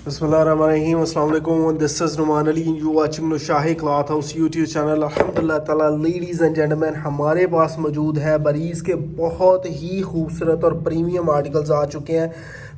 Bismillahirrahmanirrahim. Assalamu alaikum. This is Numan Ali. You watching Nushahi Cloth House YouTube channel. अल्हम्दुलिल्लाह ताला ladies and gentleman हमारे पास मौजूद है बरीज़ के बहुत ही खूबसूरत और प्रीमियम आर्टिकल्स आ चुके हैं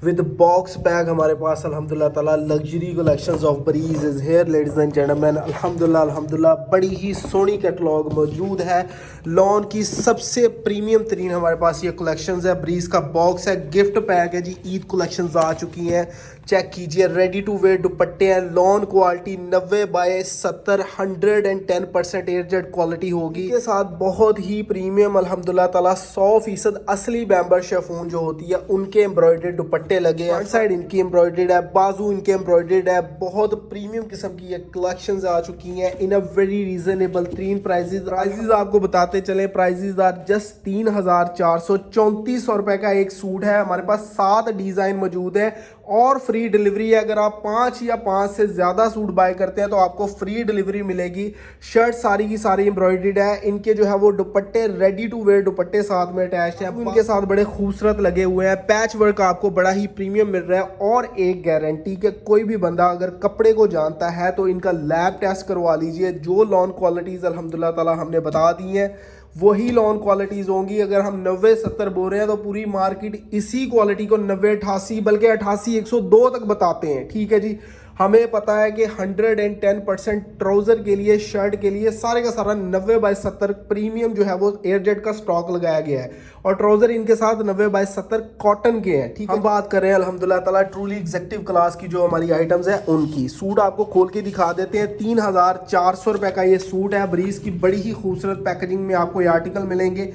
विद बॉक्स बैग। हमारे पास अल्हम्दुलिल्लाह ताला luxury collections of Bareeze is here ladies and gentleman. अल्हम्दुलिल्लाह बड़ी ही सोनी कैटलॉग मौजूद है। लॉन की सबसे प्रीमियम तरीन हमारे पास ये कलेक्शंस है। बरीज़ का बॉक्स है, गिफ्ट पैक है जी। ईद कलेक्शंस आ चुकी हैं, चेक कीजिए। रेडी टू वेयर दुपट्टे हैं, लॉन क्वालिटी 90/70 110% एयरजेट क्वालिटी होगी के साथ बहुत ही प्रीमियम अल्हम्दुलिल्लाह ताला 100% असली बैम्बर शेफून जो होती है उनके एम्ब्रॉयडर्ड दुपट्टे लगे हैं। फ्रंट साइड इनकी एम्ब्रॉयडर्ड है, बाजू इनके एम्ब्रॉयडर्ड है। बहुत प्रीमियम किस्म की ये कलेक्शंस आ चुकी हैं इन अ वेरी रीजनेबल तरीन प्राइजेज आपको बताते चले। प्राइजेज आर जस्ट 3,434 रुपए का एक सूट है। हमारे पास 7 डिजाइन मौजूद है और फ्री डिलीवरी है। अगर आप 5 या 5 से ज़्यादा सूट बाय करते हैं तो आपको फ्री डिलीवरी मिलेगी। शर्ट सारी की सारी एम्ब्रॉयडर्ड है। इनके जो है वो दुपट्टे रेडी टू वेयर दुपट्टे साथ में अटैच है, इनके साथ बड़े खूबसूरत लगे हुए हैं। पैच वर्क आपको बड़ा ही प्रीमियम मिल रहा है और एक गारंटी कि कोई भी बंदा अगर कपड़े को जानता है तो इनका लैब टेस्ट करवा लीजिए। जो लॉन क्वालिटीज़ अल्हम्दुलिल्लाह ताला हमने बता दी हैं वही लॉन क्वालिटीज़ होंगी। अगर हम 90-70 बोल रहे हैं तो पूरी मार्केट इसी क्वालिटी को 90-88 बल्कि 88-102 तक बताते हैं। ठीक है जी, हमें पता है कि 110% ट्राउज़र के लिए, शर्ट के लिए सारे का सारा 90/70 प्रीमियम जो है वो एयरजेट का स्टॉक लगाया गया है और ट्राउज़र इनके साथ 90/70 कॉटन के हैं। ठीक है, हम बात कर रहे हैं अल्हम्दुलिल्लाह ताला ट्रूली एग्जेक्टिव क्लास की जो हमारी आइटम्स है उनकी। सूट आपको खोल के दिखा देते हैं। 3,400 रुपये का ये सूट है। बरीज़ की बड़ी ही खूबसूरत पैकेजिंग में आपको ये आर्टिकल मिलेंगे।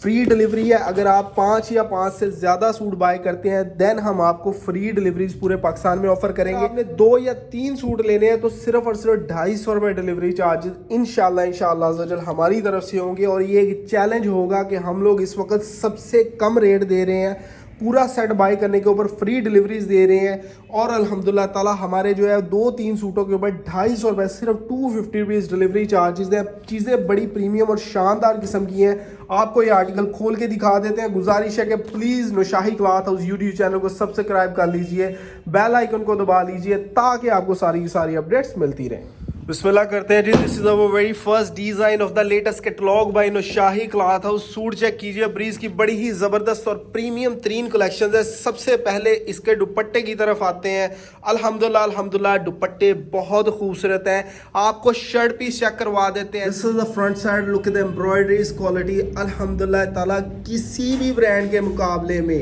फ्री डिलीवरी है। अगर आप 5 या 5 से ज़्यादा सूट बाय करते हैं देन हम आपको फ्री डिलीवरीज पूरे पाकिस्तान में ऑफर करेंगे। आपने 2 या 3 सूट लेने हैं तो सिर्फ और सिर्फ 250 रुपये डिलीवरी चार्जेस इंशाल्लाह हमारी तरफ से होंगे। और ये एक चैलेंज होगा कि हम लोग इस वक्त सबसे कम रेट दे रहे हैं, पूरा सेट बाय करने के ऊपर फ्री डिलीवरीज दे रहे हैं। और अल्हम्दुलिल्लाह ताला हमारे जो है 2-3 सूटों के ऊपर 250 रुपये, सिर्फ 250 रुपीज़ डिलीवरी चार्जेस हैं। चीज़ें बड़ी प्रीमियम और शानदार किस्म की हैं। आपको ये आर्टिकल खोल के दिखा देते हैं। गुजारिश है कि please Naushahi cloth house YouTube channel को सब्सक्राइब कर लीजिए, बेल आइकन को दबा लीजिए ताकि आपको सारी की सारी अपडेट्स मिलती रहें। बिस्मिल्लाह करते हैं जी। This is our very first design of the latest catalogue by Naushahi cloth house. Suit check कीजिए। ब्रीज की बड़ी ही जबरदस्त और प्रीमियम तरीन कलेक्शन है। सबसे पहले इसके दुपट्टे की तरफ आते हैं। अल्हम्दुलिल्लाह दुपट्टे बहुत खूबसूरत हैं। आपको शर्ट पीस चेक करवा देते हैं। This is the front side look at the embroideries quality. अल्हम्दुलिल्लाह ताला किसी भी ब्रांड के मुकाबले में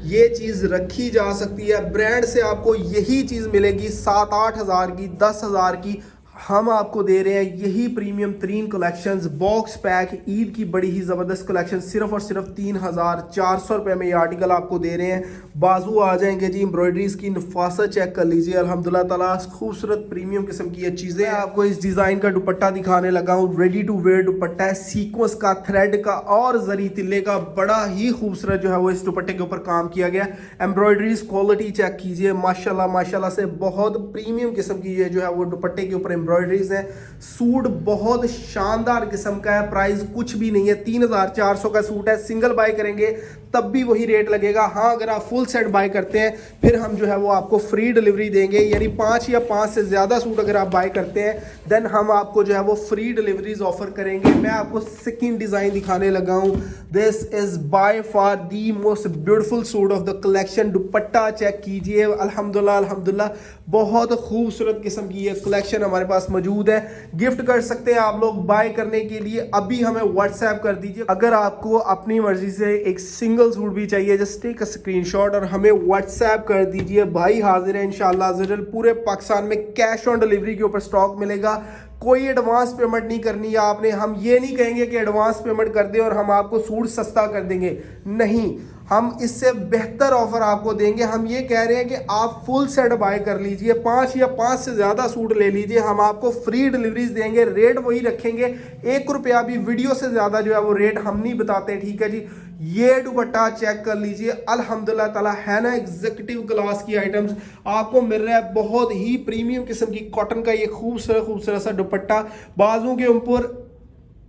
ये चीज़ रखी जा सकती है। ब्रांड से आपको यही चीज़ मिलेगी 7-8 हज़ार की, 10 हज़ार की। हम आपको दे रहे हैं यही प्रीमियम तरीन कलेक्शंस बॉक्स पैक। ईद की बड़ी ही ज़बरदस्त कलेक्शन सिर्फ और सिर्फ 3,400 रुपये में ये आर्टिकल आपको दे रहे हैं। बाजू आ जाएंगे जी, एम्ब्रॉयडरीज की नफासत चेक कर लीजिए। अल्हम्दुलिल्लाह ताला खूबसूरत प्रीमियम किस्म की ये चीज़ें। आपको इस डिज़ाइन का दुपट्टा दिखाने लगा हूँ। रेडी टू वेयर दुपट्टा है, सीक्वेंस का, थ्रेड का और जरी तिल्ले का। बड़ा ही खूबसूरत जो है वो इस दुपट्टे के ऊपर काम किया गया। एम्ब्रॉयडरीज क्वालिटी चेक कीजिए। माशाल्लाह से बहुत प्रीमियम किस्म की ये जो है वो दुपट्टे के ऊपर एम्ब्रॉयडरीज है। सूट बहुत शानदार किस्म का है। प्राइस कुछ भी नहीं है, 3,400 का सूट है। सिंगल बाय करेंगे तब भी वही रेट लगेगा। हाँ, अगर आप फुल सेट बाय करते हैं फिर हम जो है वो आपको फ्री डिलीवरी देंगे। यानी 5 या 5 से ज़्यादा सूट अगर आप बाय करते हैं देन हम आपको जो है वो फ्री डिलीवरीज ऑफर करेंगे। मैं आपको सेकंड डिज़ाइन दिखाने लगा हूँ। This is by far the most beautiful suit of the collection. Dupatta check कीजिए। अल्हम्दुलिल्लाह बहुत खूबसूरत किस्म की ये कलेक्शन हमारे पास मौजूद है। गिफ्ट कर सकते हैं आप लोग। बाय करने के लिए अभी हमें व्हाट्सएप कर दीजिए। अगर आपको अपनी मर्जी से एक सिंगल सूट भी चाहिए जस्ट टेक अ स्क्रीनशॉट और हमें व्हाट्सएप कर दीजिए। भाई हाजिर है इंशाल्लाह ज़रूर। पूरे पाकिस्तान में कैश ऑन डिलीवरी के ऊपर स्टॉक मिलेगा। कोई एडवांस पेमेंट नहीं करनी है आपने। हम ये नहीं कहेंगे कि एडवांस पेमेंट कर दें और हम आपको सूट सस्ता कर देंगे, नहीं। हम इससे बेहतर ऑफर आपको देंगे। हम ये कह रहे हैं कि आप फुल सेट बाय कर लीजिए, 5 या 5 से ज़्यादा सूट ले लीजिए, हम आपको फ्री डिलीवरीज देंगे। रेट वही रखेंगे, 1 रुपया भी वीडियो से ज़्यादा जो है वो रेट हम नहीं बताते। ठीक है जी, ये दुपट्टा चेक कर लीजिए। अल्हम्दुलिल्लाह ताला है ना एग्जीक्यूटिव क्लास की आइटम्स आपको मिल रहा है। बहुत ही प्रीमियम किस्म की कॉटन का ये खूबसूरत सा दुपट्टा। बाजू के ऊपर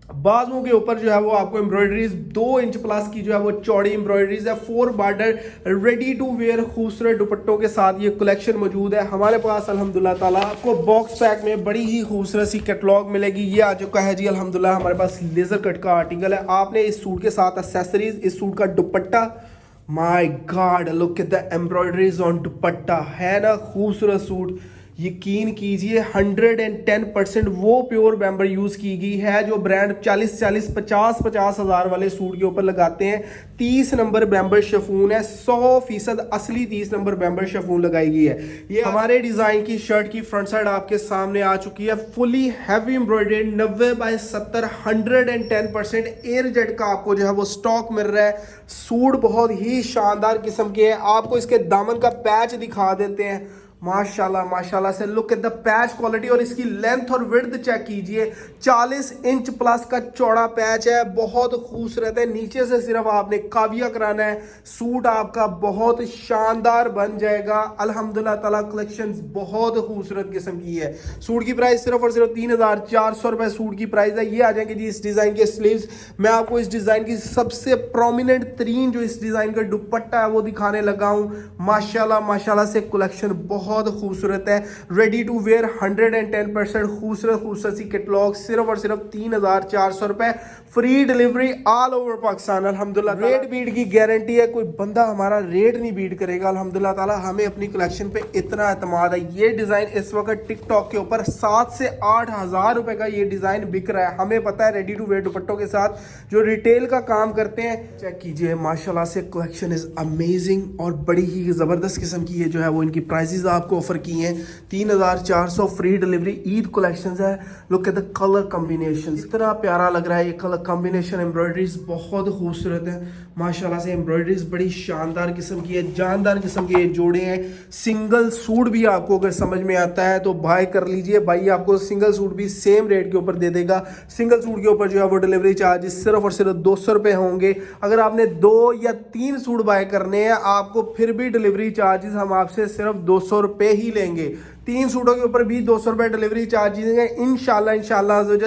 बाजुओं के ऊपर जो है वो आपको एम्ब्रॉयडरीज 2 इंच प्लस की जो है वो चौड़ी एम्ब्रॉयडरीज है, 4 बॉर्डर रेडी टू वेयर खूबसूरत दुपट्टों के साथ ये कलेक्शन मौजूद है हमारे पास अल्हम्दुलिल्लाह ताला। आपको बॉक्स पैक में बड़ी ही खूबसूरत सी कैटलॉग मिलेगी। ये आ चुका है जी अल्हम्दुलिल्लाह हमारे पास लेजर कट का आर्टिकल है। आपने इस सूट के साथ एक्सेसरीज, इस सूट का दुपट्टा, my God look at the embroideries on दुपट्टा, है ना खूबसूरत सूट। यकीन कीजिए 110% वो प्योर बैम्बर यूज की गई है जो ब्रांड 40 50 हज़ार वाले सूट के ऊपर लगाते हैं। 30 नंबर बैम्बर शिफॉन है, 100% असली 30 नंबर बैम्बर शिफॉन लगाई गई है। ये हमारे डिजाइन की शर्ट की फ्रंट साइड आपके सामने आ चुकी है, fully heavy embroidered 90/70 110% air jet का आपको जो है वो स्टॉक मिल रहा है। सूट बहुत ही शानदार किस्म के है। आपको इसके दामन का पैच दिखा देते हैं, माशाल्लाह माशाल्लाह से look at the patch quality. और इसकी लेंथ और विड्थ चेक कीजिए, 40 इंच प्लस का चौड़ा पैच है, बहुत खूबसूरत है। नीचे से सिर्फ आपने काविया कराना है, सूट आपका बहुत शानदार बन जाएगा। अल्हम्दुलिल्लाह ताला कलेक्शन बहुत खूबसूरत किस्म की है। सूट की प्राइस सिर्फ और सिर्फ 3400 रुपए सूट की प्राइस है। ये आ जाएंगे जी इस डिजाइन के स्लीव्स। मैं आपको इस डिजाइन की सबसे प्रोमिनेंट तरीन जो इस डिजाइन का दुपट्टा है वो दिखाने लगा हूं। माशाल्लाह माशाल्लाह से कलेक्शन बहुत खूबसूरत है, रेडी टू वेयर 110% खूबसूरत सी कैटलॉग सिर्फ और सिर्फ 3400 रुपए, free delivery all over Pakistan. अल्हम्दुलिल्लाह रेट बीट की गारंटी है, कोई बंदा हमारा रेट नहीं बीट करेगा। अल्हम्दुलिल्लाह ताला हमें अपनी कलेक्शन पे इतना एतमाद है। ये डिजाइन इस वक्त टिकटॉक के ऊपर 7 से 8 हज़ार रुपए का ये डिजाइन बिक रहा है। हमें पता है रेडी टू वेयर दुपट्टों के साथ जो रिटेल का काम करते हैं, चेक कीजिए माशाल्लाह से कलेक्शन इज अमेजिंग और बड़ी ही जबरदस्त किस्म की है जो है वो इनकी प्राइसेस आपको ऑफर की हैं। 3400 फ्री डिलीवरी, ईद कलेक्शन है। Look at the colour combination, इतना प्यारा लग रहा है ये कलर कॉम्बिनेशन। एम्ब्रॉयडरीज बहुत खूबसूरत है माशाल्लाह से, एम्ब्रॉयडरीज बड़ी शानदार किस्म की है, जानदार किस्म के जोड़े हैं। सिंगल सूट भी आपको अगर समझ में आता है तो बाय कर लीजिए, भाई आपको सिंगल सूट भी सेम रेट के ऊपर दे देगा। सिंगल सूट के ऊपर जो है वो डिलीवरी चार्जेस सिर्फ और सिर्फ 200 रुपए होंगे। अगर आपने 2 या 3 सूट बाय करने हैं आपको फिर भी डिलीवरी चार्जेस हम आपसे सिर्फ 200 रुपए ही लेंगे। 3 सूटों के ऊपर भी 200 रुपए डिलीवरी चार्ज देंगे। इंशाल्लाह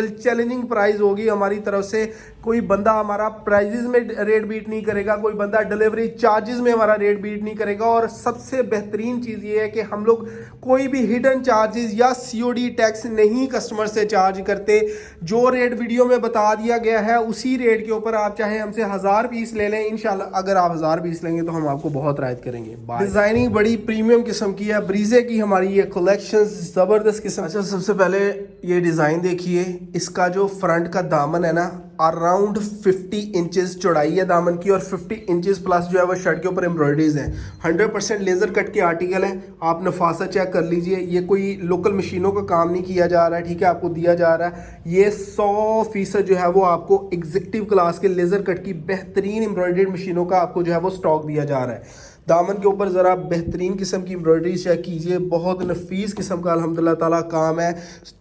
चैलेंजिंग प्राइस होगी हमारी तरफ से। कोई बंदा हमारा प्राइजेस में रेट बीट नहीं करेगा, कोई बंदा डिलीवरी चार्जेस में हमारा रेट बीट नहीं करेगा। और सबसे बेहतरीन चीज़ ये है कि हम लोग कोई भी हिडन चार्जेस या COD टैक्स नहीं कस्टमर से चार्ज करते। जो रेट वीडियो में बता दिया गया है उसी रेट के ऊपर आप चाहे हमसे 1000 पीस ले लें, इंशाल्लाह अगर आप 1000 पीस लेंगे तो हम आपको बहुत रायत करेंगे। डिजाइनिंग बड़ी प्रीमियम किस्म की है, ब्रीजे की हमारी ये कलेक्शंस जबरदस्त किस्म। अच्छा सबसे पहले ये डिजाइन देखिए, इसका जो फ्रंट का दामन है ना अराउंड 50 इंचेस चौड़ाई है दामन की और 50 इंचेस प्लस जो है वो शर्ट के ऊपर एम्ब्रॉयडरीज हैं। 100% लेजर कट के आर्टिकल है। आप नफासा चेक कर लीजिए, ये कोई लोकल मशीनों का काम नहीं किया जा रहा है, ठीक है, आपको दिया जा रहा है। ये 100% जो है वो आपको एग्जीक्यूटिव क्लास के लेजर कट की बेहतरीन एम्ब्रॉयडर्ड मशीनों का आपको जो है वो स्टॉक दिया जा रहा है। दामन के ऊपर ज़रा बेहतरीन किस्म की एम्ब्रॉयडरी चेक कीजिए, बहुत नफीस किस्म का अल्हम्दुलिल्लाह ताला काम है।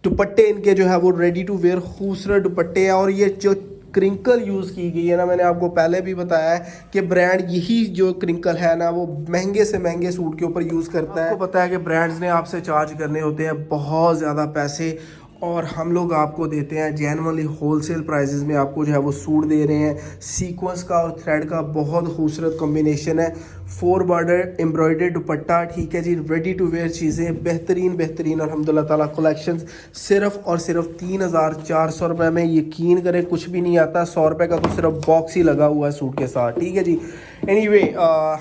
दुपट्टे इनके जो है वो रेडी टू वेयर खूबसूरत दुपट्टे हैं। और ये जो क्रिंकल यूज़ की गई है ना, मैंने आपको पहले भी बताया है कि ब्रांड यही जो क्रिंकल है ना वो महंगे से महंगे सूट के ऊपर यूज़ करता है। आपको पता है कि ब्रांड्स ने आपसे चार्ज करने होते हैं बहुत ज़्यादा पैसे, और हम लोग आपको देते हैं जेन्युइनली होलसेल प्राइसेस में आपको जो है वो सूट दे रहे हैं। सीक्वेंस का और थ्रेड का बहुत खूबसूरत कॉम्बिनेशन है, 4 बॉर्डर एम्ब्रॉयडर्ड दुपट्टा, ठीक है जी, रेडी टू वेयर चीज़ें बेहतरीन अल्हम्दुलिल्लाह ताला कलेक्शंस सिर्फ और सिर्फ 3400 रुपये में। यकीन करें कुछ भी नहीं आता, 100 रुपये का तो सिर्फ बॉक्स ही लगा हुआ है सूट के साथ, ठीक है जी। एनीवे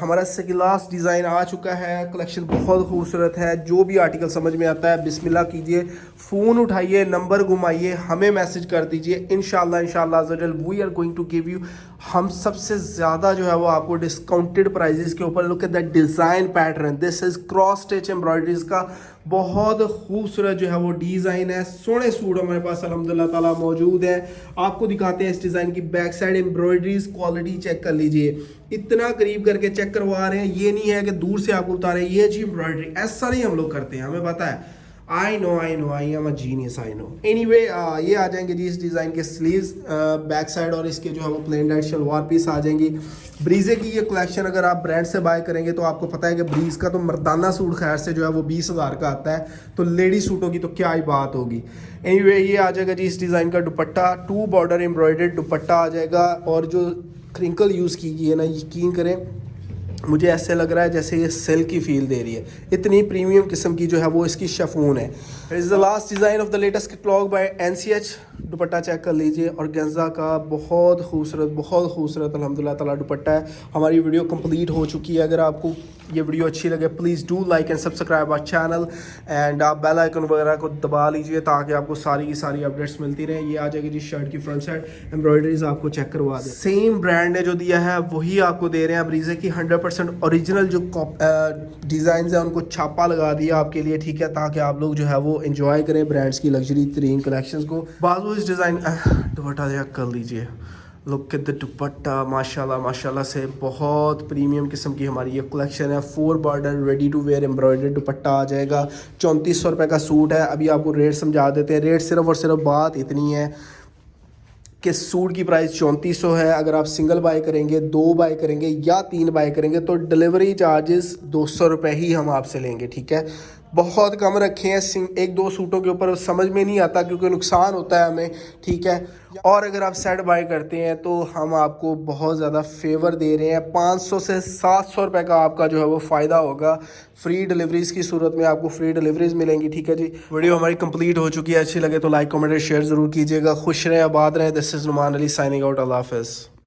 हमारा लास्ट डिज़ाइन आ चुका है, कलेक्शन बहुत खूबसूरत है। जो भी आर्टिकल समझ में आता है बिस्मिल्लाह कीजिए, फ़ोन उठाइए, नंबर घुमाइए, हमें मैसेज कर दीजिए। इंशाल्लाह we are going to give you, हम सबसे ज़्यादा जो है वो आपको डिस्काउंटेड प्राइजेस के ऊपर। Look at the design pattern, this is cross stitch embroideries का बहुत खूबसूरत जो है वो डिज़ाइन है। सोने सूट हमारे पास अल्हम्दुलिल्लाह ताला मौजूद है। आपको दिखाते हैं इस डिज़ाइन की back side embroideries, quality check कर लीजिए, इतना करीब करके चेक करवा रहे हैं। ये नहीं है कि दूर से आपको बता रहे हैं ये जी एम्ब्रॉयडरी, ऐसा नहीं हम लोग करते हैं, हमें पता है। I am a genius, I know. Anyway, ये आ जाएंगे जी इस डिज़ाइन के स्लीव्स बैक साइड, और इसके जो है वो प्लेन डाइट शलवार पीस आ जाएंगी। ब्रीजे की ये कलेक्शन अगर आप ब्रांड से बाय करेंगे तो आपको पता है कि ब्रीज का तो मर्दाना सूट खैर से जो है वो 20,000 का आता है, तो लेडी सूटों की तो क्या ही बात होगी। एनीवे, ये आ जाएगा जी इस डिज़ाइन का दुपट्टा, 2 बॉर्डर एम्ब्रॉयडर्ड दुपट्टा आ जाएगा, और जो क्रिंकल यूज़ की गई है ना, यकीन करें मुझे ऐसे लग रहा है जैसे ये सिल्क की फील दे रही है, इतनी प्रीमियम किस्म की जो है वो इसकी शफून है। Is the last design of the latest catalogue by NCH। Dupatta check कर लीजिए, और गेंजा का बहुत खूबसूरत अल्हम्दुलिल्लाह ताला दुपट्टा है। हमारी वीडियो कंप्लीट हो चुकी है। अगर आपको ये वीडियो अच्छी लगे please do like and subscribe our channel, and आप बेल आइकन वगैरह को दबा लीजिए ताकि आपको सारी की सारी अपडेट्स मिलती रहें। ये आ जाएगी जी शर्ट की फ्रंट साइड, एम्ब्रॉयडरीज आपको चेक करवा दें। सेम ब्रांड ने जो दिया है वही आपको दे रहे हैं। ब्रीजे की 100% ओरिजिनल जो डिज़ाइन है उनको छापा लगा दिया आपके लिए, ठीक है, ताकि आप लोग जो है वो एंजॉय करें ब्रांड्स की लग्जरी तरीन कलेक्शंस को। बाजू इस डिज़ाइन दुपट्टा चेक कर लीजिए, लुक एट द दुपट्टा, माशाल्लाह से बहुत प्रीमियम किस्म की हमारी ये कलेक्शन है। 4 border ready to wear embroidered dupatta आ जाएगा। 3400 रुपये का सूट है। अभी आपको रेट समझा देते हैं। रेट सिर्फ और सिर्फ बात इतनी है कि सूट की प्राइस 3400 है। अगर आप सिंगल बाय करेंगे, 2 बाय करेंगे या 3 बाय करेंगे तो डिलीवरी चार्जेस 200 रुपये ही हम आपसे लेंगे, ठीक है। बहुत कम रखे हैं 1-2 सूटों के ऊपर, समझ में नहीं आता क्योंकि नुकसान होता है हमें, ठीक है। और अगर आप सेट बाय करते हैं तो हम आपको बहुत ज़्यादा फेवर दे रहे हैं। 500 से 700 रुपये का आपका जो है वो फ़ायदा होगा। फ्री डिलीवरीज़ की सूरत में आपको फ्री डिलीवरीज़ मिलेंगी, ठीक है जी। वीडियो हमारी कंप्लीट हो चुकी है। अच्छी लगे तो लाइक कमेंट शेयर ज़रूर कीजिएगा। खुश रहें, आबाद रहें। This is Numan Ali signing out. अल्लाह हाफ़िज़।